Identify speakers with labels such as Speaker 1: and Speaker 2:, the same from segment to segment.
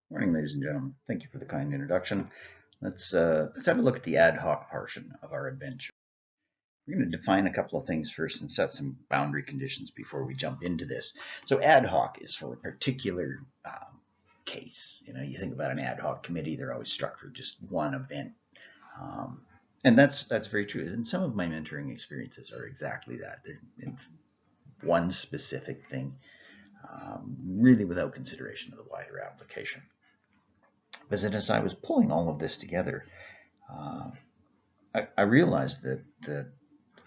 Speaker 1: Morning, ladies and gentlemen. Thank you for the kind introduction. Let's have a look at the ad hoc portion of our adventure. We're going to define a couple of things first and set some boundary conditions before we jump into this. So ad hoc is for a particular case. You think about an ad hoc committee; they're always structured just one event, um, and that's very true. And some of my mentoring experiences are exactly that. They're in one specific thing, really without consideration of the wider application. But as I was pulling all of this together, uh, I realized that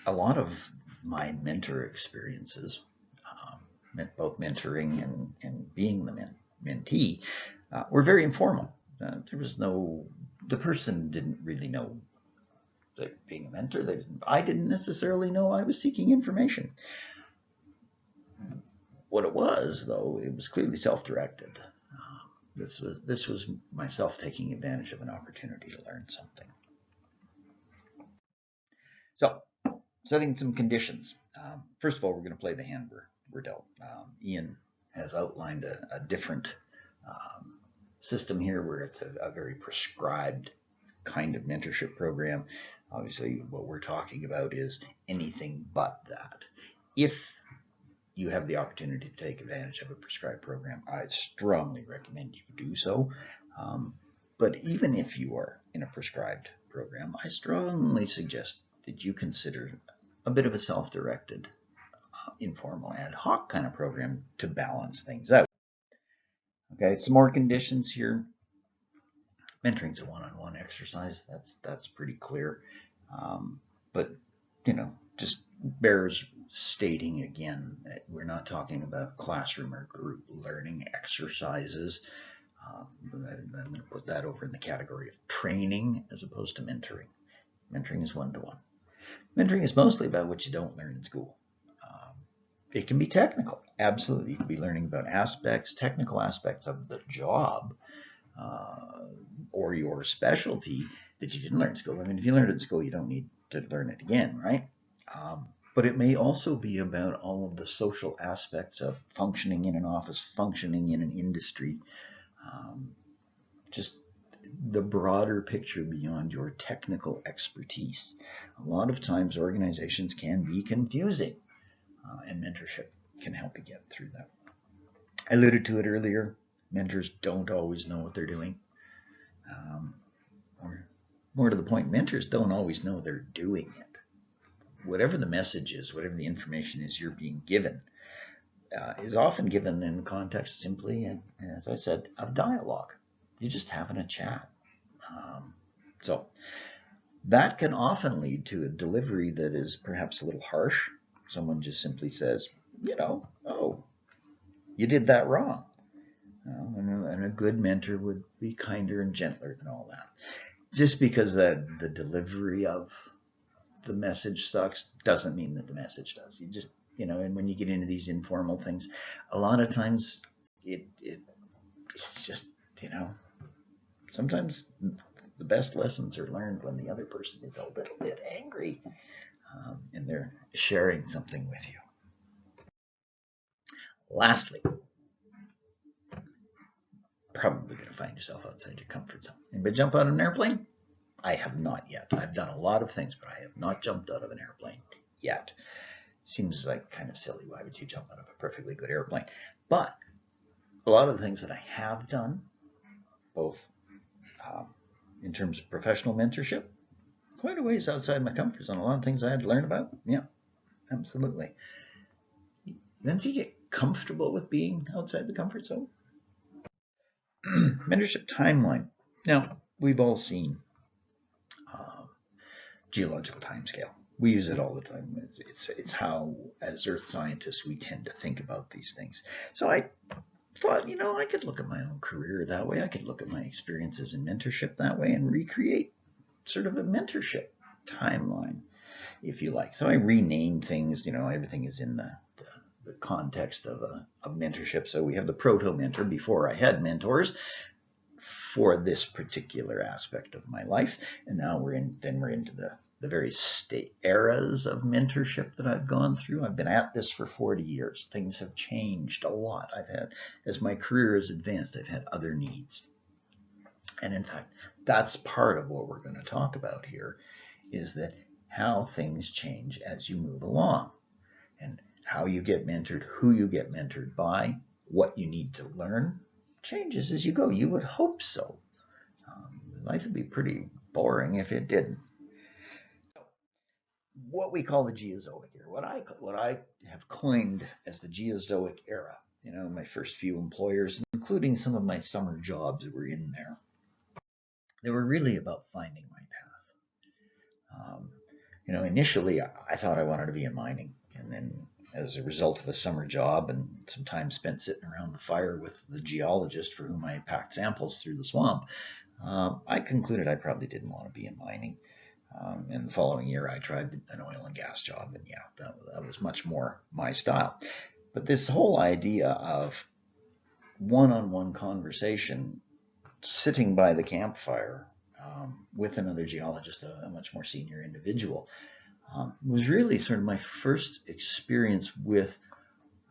Speaker 1: a lot of my mentor experiences, both mentoring and being the mentee, were very informal. The person didn't really know that being a mentor, I didn't necessarily know I was seeking information. What it was, though, it was clearly self-directed. This was myself taking advantage of an opportunity to learn something. So, setting some conditions. First of all, we're going to play the hand we're dealt. Ian has outlined a different system here where it's a very prescribed kind of mentorship program. Obviously, what we're talking about is anything but that. If you have the opportunity to take advantage of a prescribed program, I strongly recommend you do so. But even if you are in a prescribed program, I strongly suggest that you consider a bit of a self-directed, informal, ad hoc kind of program to balance things out. Okay, some more conditions here. Mentoring is a one-on-one exercise. That's pretty clear. But just bears stating again that we're not talking about classroom or group learning exercises. I'm going to put that over in the category of training as opposed to mentoring. Mentoring is one-to-one. Mentoring is mostly about what you don't learn in school. It can be technical, absolutely. You can be learning about technical aspects of the job or your specialty that you didn't learn in school. I mean, if you learned it in school, you don't need to learn it again, right? But it may also be about all of the social aspects of functioning in an office, functioning in an industry, just the broader picture beyond your technical expertise. A lot of times organizations can be confusing, and mentorship can help you get through that. I alluded to it earlier. Mentors don't always know what they're doing. Or more to the point, mentors don't always know they're doing it. Whatever the message is, whatever the information is you're being given, is often given in the context simply, as I said, of dialogue. You're just having a chat. So that can often lead to a delivery that is perhaps a little harsh. Someone just simply says, oh, you did that wrong. And a good mentor would be kinder and gentler than all that. Just because the delivery of the message sucks doesn't mean that the message does. You just, and when you get into these informal things, a lot of times it's just, sometimes the best lessons are learned when the other person is a little bit angry and they're sharing something with you. Lastly, probably going to find yourself outside your comfort zone. Anybody jump out of an airplane? I have not yet. I've done a lot of things, but I have not jumped out of an airplane yet. Seems like kind of silly. Why would you jump out of a perfectly good airplane? But a lot of the things that I have done, both in terms of professional mentorship, quite a ways outside my comfort zone. A lot of things I had to learn about. Yeah, absolutely. Once you get comfortable with being outside the comfort zone, mentorship timeline. Now, we've all seen geological timescale. We use it all the time. It's how, as earth scientists, we tend to think about these things. So I thought, I could look at my own career that way. I could look at my experiences in mentorship that way and recreate sort of a mentorship timeline, if you like. So I renamed things. Everything is in the context of mentorship. So we have the proto-mentor before I had mentors for this particular aspect of my life, and now we're into the the various eras of mentorship that I've gone through. I've been at this for 40 years. Things have changed a lot. As my career has advanced, I've had other needs. And in fact, that's part of what we're going to talk about here, is that how things change as you move along, and how you get mentored, who you get mentored by, what you need to learn changes as you go. You would hope so. Life would be pretty boring if it didn't. What we call the Geozoic era, what I have coined as the Geozoic era. My first few employers, including some of my summer jobs that were in there, they were really about finding my path. Initially I thought I wanted to be in mining, and then as a result of a summer job and some time spent sitting around the fire with the geologist for whom I packed samples through the swamp, I concluded I probably didn't want to be in mining. And the following year, I tried an oil and gas job, and yeah, that was much more my style. But this whole idea of one-on-one conversation, sitting by the campfire with another geologist, a much more senior individual, was really sort of my first experience with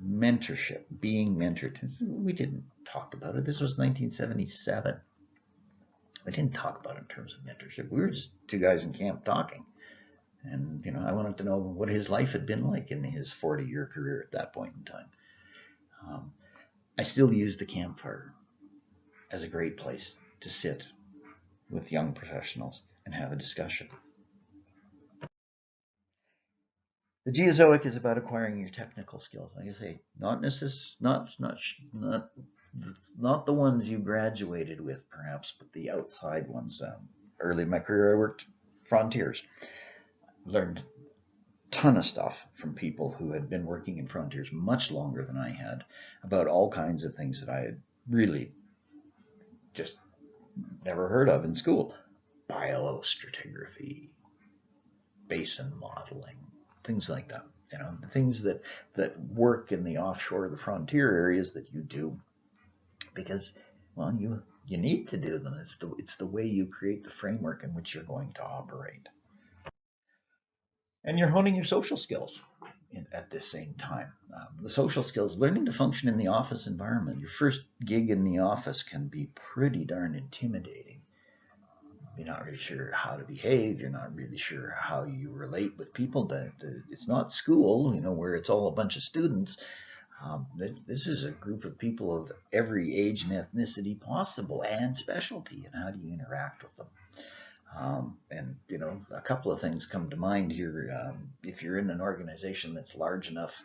Speaker 1: mentorship, being mentored. We didn't talk about it. This was 1977. We didn't talk about it in terms of mentorship. We were just two guys in camp talking. And, I wanted to know what his life had been like in his 40-year career at that point in time. I still use the campfire as a great place to sit with young professionals and have a discussion. The Geozoic is about acquiring your technical skills. Like I say, not the ones you graduated with, perhaps, but the outside ones. Early in my career, I worked frontiers. Learned a ton of stuff from people who had been working in frontiers much longer than I had, about all kinds of things that I had really just never heard of in school. Biostratigraphy, basin modeling, things like that. The things that work in the offshore, the frontier areas that you do, because, well, you need to do them. It's the way you create the framework in which you're going to operate. And you're honing your social skills at the same time. The social skills, learning to function in the office environment. Your first gig in the office can be pretty darn intimidating. You're not really sure how to behave. You're not really sure how you relate with people. It's not school, where it's all a bunch of students. This is a group of people of every age and ethnicity possible, and specialty. And how do you interact with them? And a couple of things come to mind here. If you're in an organization that's large enough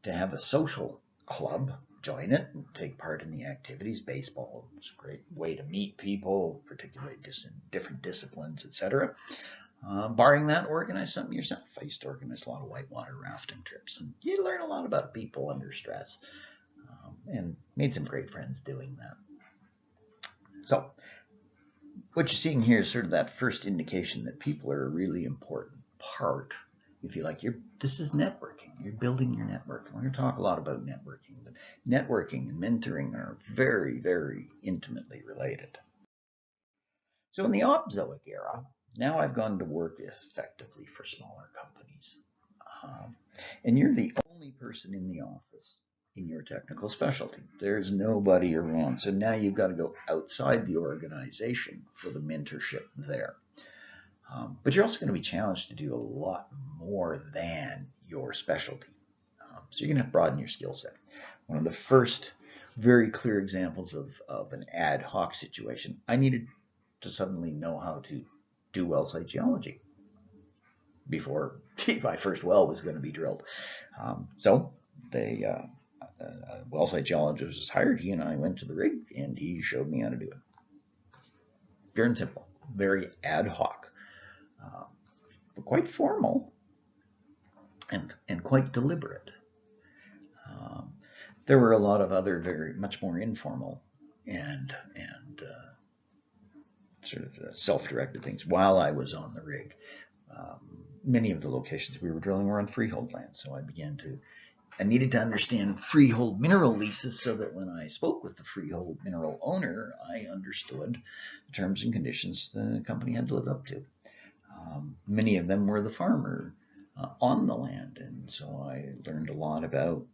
Speaker 1: to have a social club, join it and take part in the activities. Baseball is a great way to meet people, particularly in different disciplines, etc. Barring that, organize something yourself. I used to organize a lot of whitewater rafting trips, and you learn a lot about people under stress, and made some great friends doing that. So what you're seeing here is sort of that first indication that people are a really important part, if you like. This is networking. You're building your network. We're going to talk a lot about networking, but networking and mentoring are very, very intimately related. So in the Opzoic era, now I've gone to work effectively for smaller companies. And you're the only person in the office in your technical specialty. There's nobody around. So now you've got to go outside the organization for the mentorship there. But you're also going to be challenged to do a lot more than your specialty. So you're going to broaden your skill set. One of the first very clear examples of an ad hoc situation, I needed to suddenly know how to do well site geology before my first well was going to be drilled. So a well site geologist was hired. He and I went to the rig, and he showed me how to do it. Pure and simple, very ad hoc, but quite formal and quite deliberate. There were a lot of other very much more informal and sort of self-directed things while I was on the rig. Many of the locations we were drilling were on freehold land, so I needed to understand freehold mineral leases so that when I spoke with the freehold mineral owner, I understood the terms and conditions the company had to live up to. Many of them were the farmer on the land, and so I learned a lot about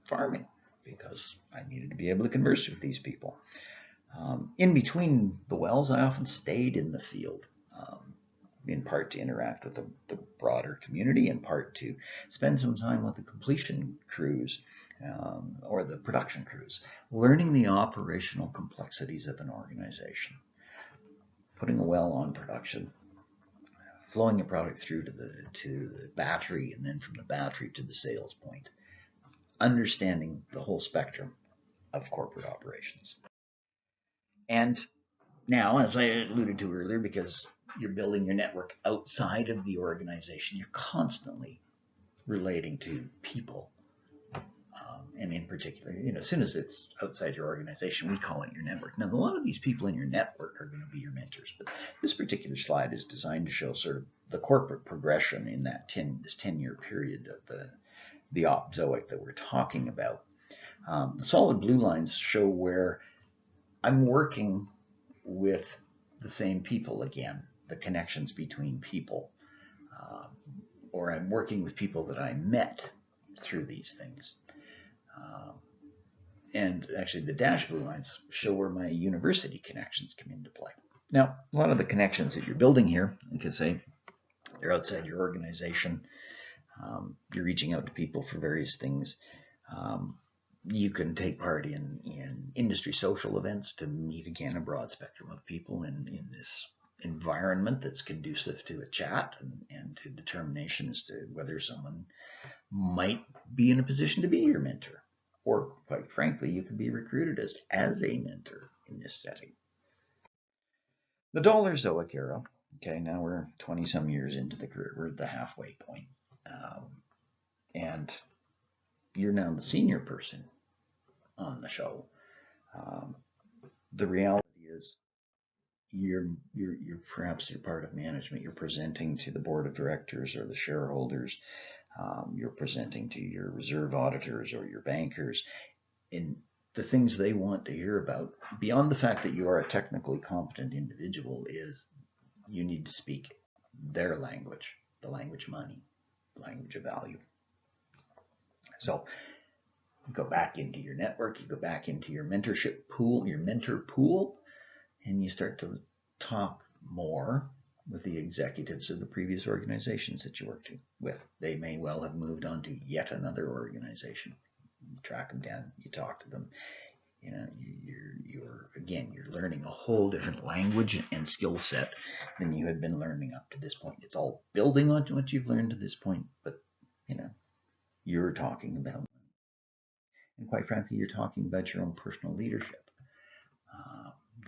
Speaker 1: farming because I needed to be able to converse with these people. In between the wells, I often stayed in the field, in part to interact with the broader community, in part to spend some time with the completion crews or the production crews, learning the operational complexities of an organization, putting a well on production, flowing a product through to the battery, and then from the battery to the sales point, understanding the whole spectrum of corporate operations. And now, as I alluded to earlier, because you're building your network outside of the organization, you're constantly relating to people. And in particular, as soon as it's outside your organization, we call it your network. Now, a lot of these people in your network are going to be your mentors, but this particular slide is designed to show sort of the corporate progression in this 10-year period of the Opzoic that we're talking about. The solid blue lines show where I'm working with the same people again, the connections between people, or I'm working with people that I met through these things. And actually the dash blue lines show where my university connections come into play. Now, a lot of the connections that you're building here, you could say they're outside your organization. You're reaching out to people for various things. You can take part in industry social events to meet, again, a broad spectrum of people in this environment that's conducive to a chat and to determination as to whether someone might be in a position to be your mentor. Or, quite frankly, you can be recruited as a mentor in this setting. The Dollarzoic era, okay, now we're 20-some years into the career. We're at the halfway point. And you're now the senior person on the show. The reality is you're perhaps you're part of management. You're presenting to the board of directors or the shareholders. You're presenting to your reserve auditors or your bankers. And the things they want to hear about, beyond the fact that you are a technically competent individual, is you need to speak their language, the language of money, the language of value. So you go back into your network, you go back into your mentorship pool, your mentor pool, and you start to talk more with the executives of the previous organizations that you worked with. They may well have moved on to yet another organization. You track them down, you talk to them. You're learning a whole different language and skill set than you had been learning up to this point. It's all building on what you've learned to this point, but you're talking about, and quite frankly, you're talking about your own personal leadership.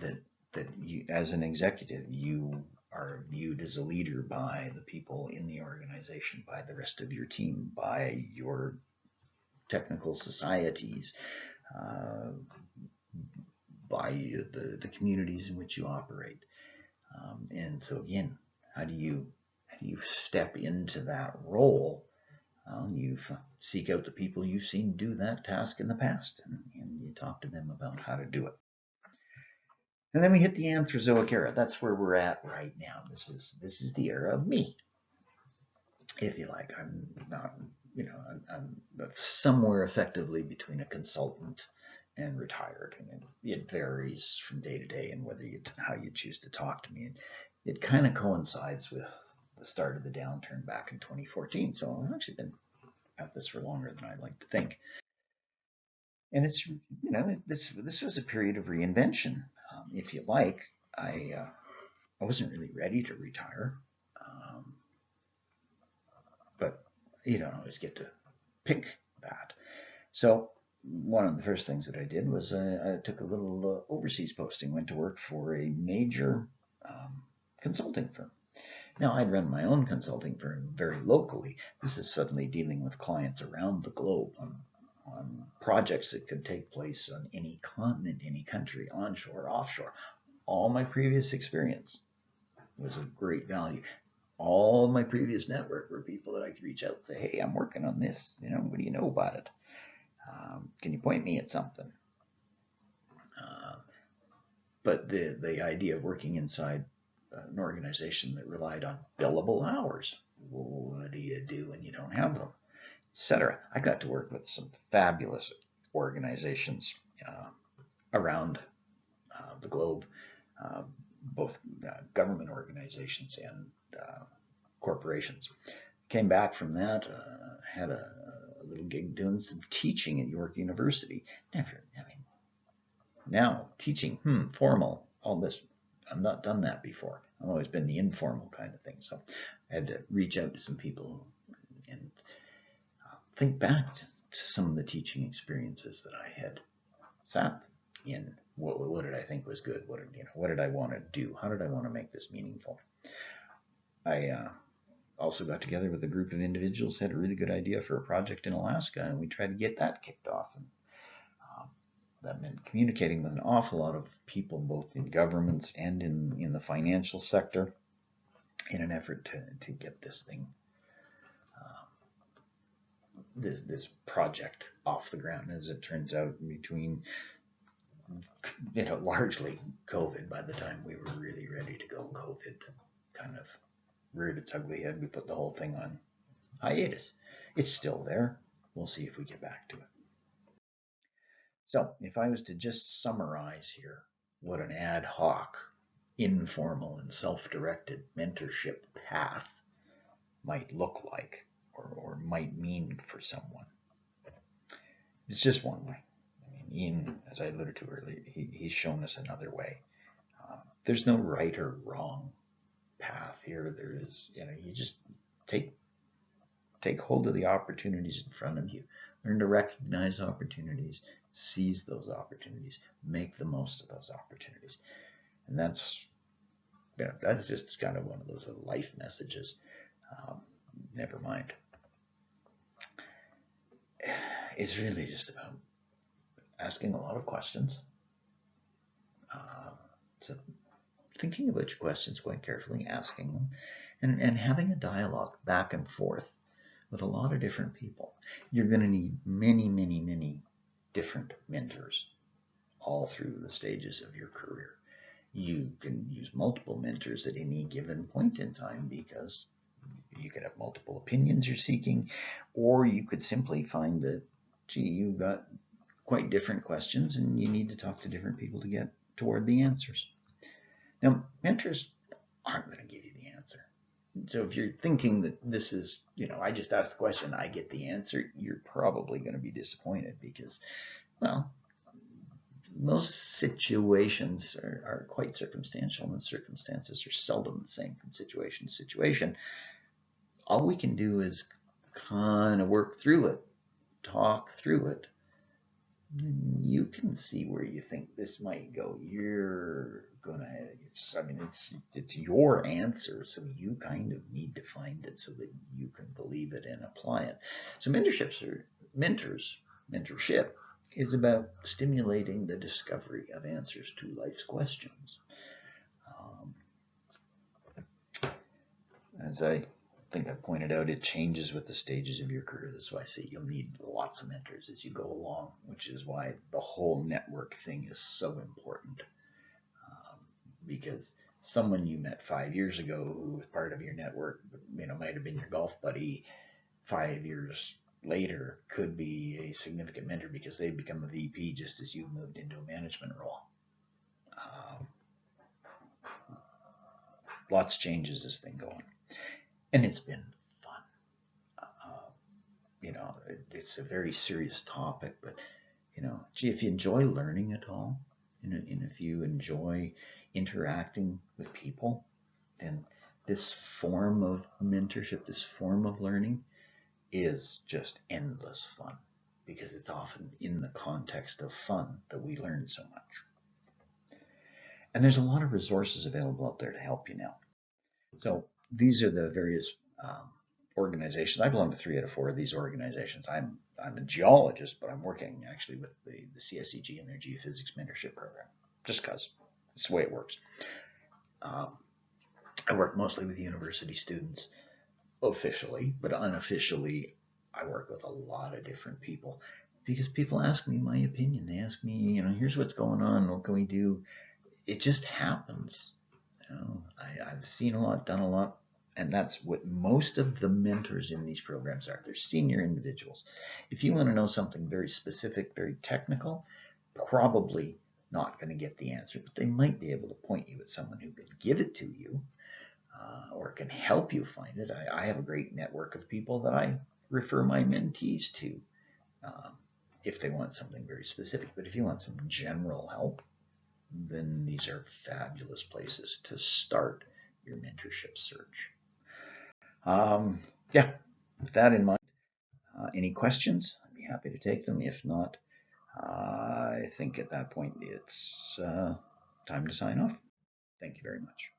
Speaker 1: That you, as an executive, you are viewed as a leader by the people in the organization, by the rest of your team, by your technical societies, by the communities in which you operate. And so again, how do you step into that role? You seek out the people you've seen do that task in the past, and you talk to them about how to do it. And then we hit the Anthrozoic era. That's where we're at right now. This is the era of me, if you like. I'm not, I'm somewhere effectively between a consultant and retired, and it varies from day to day and how you choose to talk to me. And it kind of coincides with the start of the downturn back in 2014. So I've actually been at this for longer than I'd like to think. And it's, this was a period of reinvention. If you like, I wasn't really ready to retire, but you don't always get to pick that. So one of the first things that I did was I took a little overseas posting, went to work for a major consulting firm. Now, I'd run my own consulting firm very locally. This is suddenly dealing with clients around the globe on projects that could take place on any continent, any country, onshore, offshore. All my previous experience was of great value. All my previous network were people that I could reach out and say, hey, I'm working on this. What do you know about it? Can you point me at something? But the idea of working inside an organization that relied on billable hours. Well, what do you do when you don't have them, etc. I got to work with some fabulous organizations around the globe, uh, both government organizations and corporations. Came back from that, had a little gig doing some teaching at York University. Now teaching, formal, all this. I've not done that before. I've always been the informal kind of thing. So I had to reach out to some people and think back to some of the teaching experiences that I had sat in. What did I think was good? What did I want to do? How did I want to make this meaningful? I also got together with a group of individuals, had a really good idea for a project in Alaska, and we tried to get that kicked off. And that meant communicating with an awful lot of people, both in governments and in the financial sector, in an effort to get this thing, this project off the ground. As it turns out, between largely COVID, by the time we were really ready to go, COVID kind of reared its ugly head. We put the whole thing on hiatus. It's still there. We'll see if we get back to it. So if I was to just summarize here what an ad hoc, informal, and self-directed mentorship path might look like or might mean for someone, it's just one way. Ian, as I alluded to earlier, he's shown us another way. There's no right or wrong path here. There is, you just take hold of the opportunities in front of you. Learn to recognize opportunities, seize those opportunities, make the most of those opportunities. And that's just kind of one of those life messages. Never mind. It's really just about asking a lot of questions. So thinking about your questions quite carefully, asking them, and having a dialogue back and forth with a lot of different people. You're going to need many, many, many different mentors all through the stages of your career. You can use multiple mentors at any given point in time because you could have multiple opinions you're seeking, or you could simply find that, you've got quite different questions and you need to talk to different people to get toward the answers. Now, mentors aren't going to give you the answer. So if you're thinking that this is, I just ask the question, I get the answer, you're probably going to be disappointed because, well, most situations are quite circumstantial, and the circumstances are seldom the same from situation to situation. All we can do is kind of work through it, talk through it. You can see where you think this might go. You're gonna, it's your answer, so you kind of need to find it so that you can believe it and apply it. So mentorship is about stimulating the discovery of answers to life's questions. As I think I pointed out, it changes with the stages of your career. That's why I say you'll need lots of mentors as you go along, which is why the whole network thing is so important. Because someone you met 5 years ago who was part of your network, might have been your golf buddy 5 years later, could be a significant mentor because they've become a VP just as you've moved into a management role. Lots of changes this thing going. And it's been fun. It's a very serious topic, but, if you enjoy learning at all, and if you enjoy interacting with people, then this form of mentorship, this form of learning is just endless fun because it's often in the context of fun that we learn so much. And there's a lot of resources available out there to help you now. So these are the various organizations. I belong to 3 out of 4 of these organizations. I'm a geologist, but I'm working actually with the CSEG and their geophysics mentorship program, just because it's the way it works. I work mostly with university students officially, but unofficially, I work with a lot of different people because people ask me my opinion. They ask me, here's what's going on. What can we do? It just happens I've seen a lot, done a lot, and that's what most of the mentors in these programs are. They're senior individuals. If you want to know something very specific, very technical, probably not going to get the answer, but they might be able to point you at someone who can give it to you or can help you find it. I have a great network of people that I refer my mentees to if they want something very specific. But if you want some general help, then these are fabulous places to start your mentorship search. Yeah, with that in mind, any questions? I'd be happy to take them. If not, I think at that point it's time to sign off. Thank you very much.